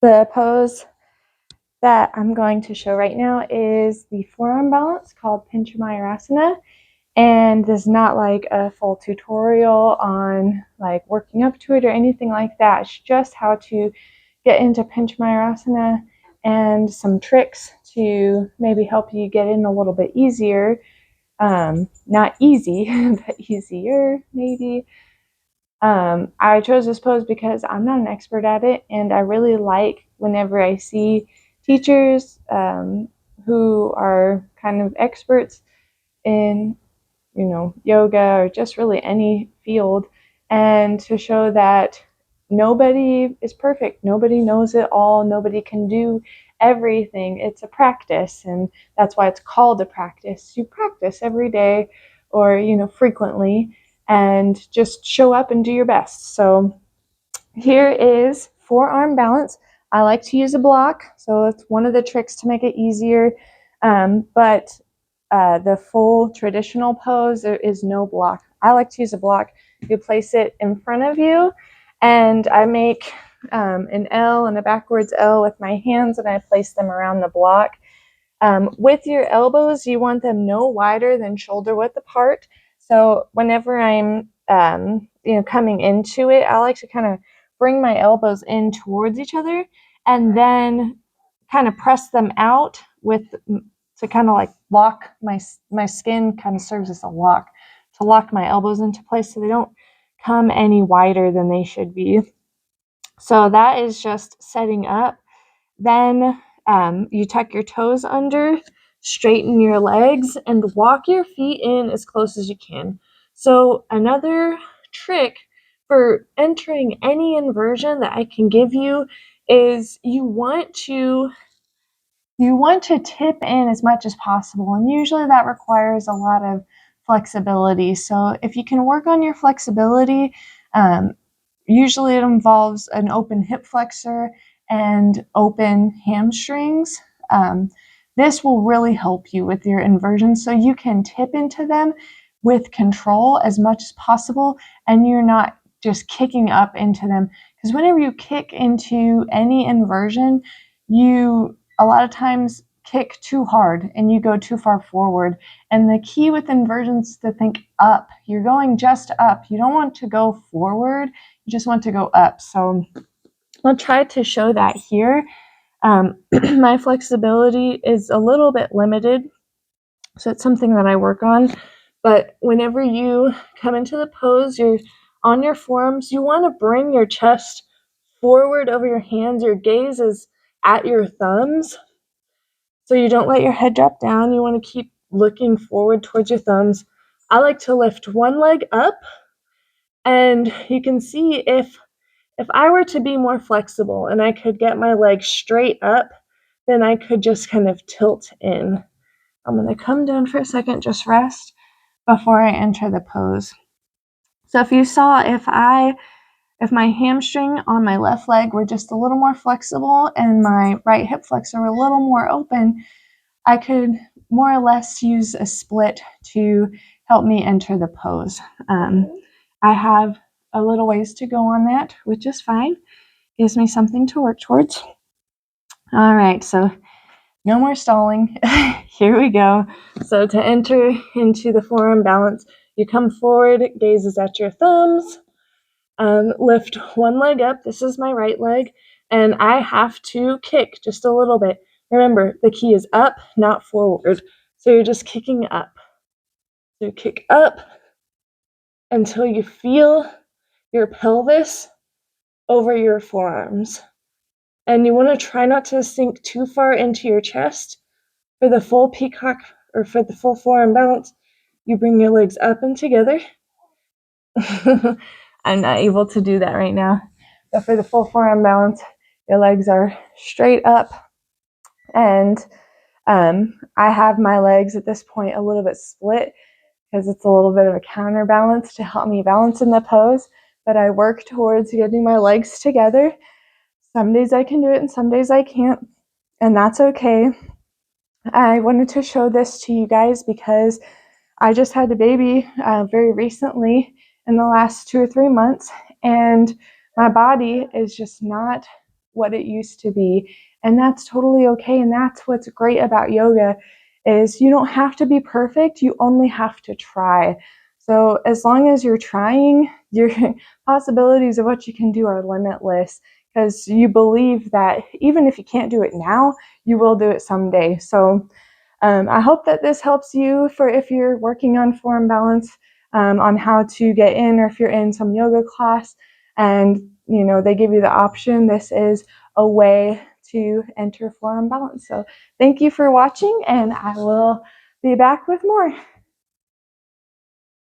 The pose that I'm going to show right now is the forearm balance called pinchamayarasana. And there's not like a full tutorial on like working up to it or anything like that. It's just how to get into pinchamayarasana and some tricks to maybe help you get in a little bit easier. Not easy, but easier maybe. I chose this pose because I'm not an expert at it, and I really like whenever I see teachers who are kind of experts in, yoga or just really any field, and to show that nobody is perfect, nobody knows it all, nobody can do everything. It's a practice, and that's why it's called a practice. You practice every day or, frequently, and just show up and do your best. So here is forearm balance. I like to use a block, so it's one of the tricks to make it easier. But the full traditional pose, there is no block. I like to use a block. You place it in front of you, and I make an L and a backwards L with my hands, and I place them around the block. With your elbows, you want them no wider than shoulder width apart. So whenever I'm coming into it, I like to kind of bring my elbows in towards each other and then kind of press them out to kind of like lock my skin, kind of serves as a lock to lock my elbows into place so they don't come any wider than they should be. So that is just setting up. Then you tuck your toes under, straighten your legs, and walk your feet in as close as you can. So another trick for entering any inversion that I can give you is you want to tip in as much as possible, and usually that requires a lot of flexibility. So if you can work on your flexibility, usually it involves an open hip flexor and open hamstrings. This will really help you with your inversions, so you can tip into them with control as much as possible, and you're not just kicking up into them. Because whenever you kick into any inversion, you a lot of times kick too hard and you go too far forward. And the key with inversions is to think up. You're going just up. You don't want to go forward. You just want to go up. So I'll try to show that here. My flexibility is a little bit limited, so it's something that I work on. But whenever you come into the pose, you're on your forearms. You want to bring your chest forward over your hands. Your gaze is at your thumbs, so you don't let your head drop down. You want to keep looking forward towards your thumbs. I like to lift one leg up, and you can see if I were to be more flexible and I could get my legs straight up, then I could just kind of tilt in. I'm going to come down for a second, just rest before I enter the pose. So if you saw, if my hamstring on my left leg were just a little more flexible and my right hip flexor were a little more open, I could more or less use a split to help me enter the pose. I have a little ways to go on that, which is fine. Gives me something to work towards. All right, so no more stalling. Here we go. So to enter into the forearm balance, you come forward, gazes at your thumbs, lift one leg up. This is my right leg, and I have to kick just a little bit. Remember, the key is up, not forward. So you're just kicking up. So you kick up until you feel your pelvis over your forearms. And you want to try not to sink too far into your chest. For the full peacock, or for the full forearm balance, you bring your legs up and together. I'm not able to do that right now. But for the full forearm balance, your legs are straight up. And I have my legs at this point a little bit split because it's a little bit of a counterbalance to help me balance in the pose. But I work towards getting my legs together. Some days I can do it and some days I can't. And that's okay. I wanted to show this to you guys because I just had a baby very recently in the last 2 or 3 months, and my body is just not what it used to be. And that's totally okay. And that's what's great about yoga is you don't have to be perfect. You only have to try. So as long as you're trying, your possibilities of what you can do are limitless because you believe that even if you can't do it now, you will do it someday. So I hope that this helps you for if you're working on form balance, on how to get in, or if you're in some yoga class and they give you the option. This is a way to enter forearm balance. So thank you for watching, and I will be back with more.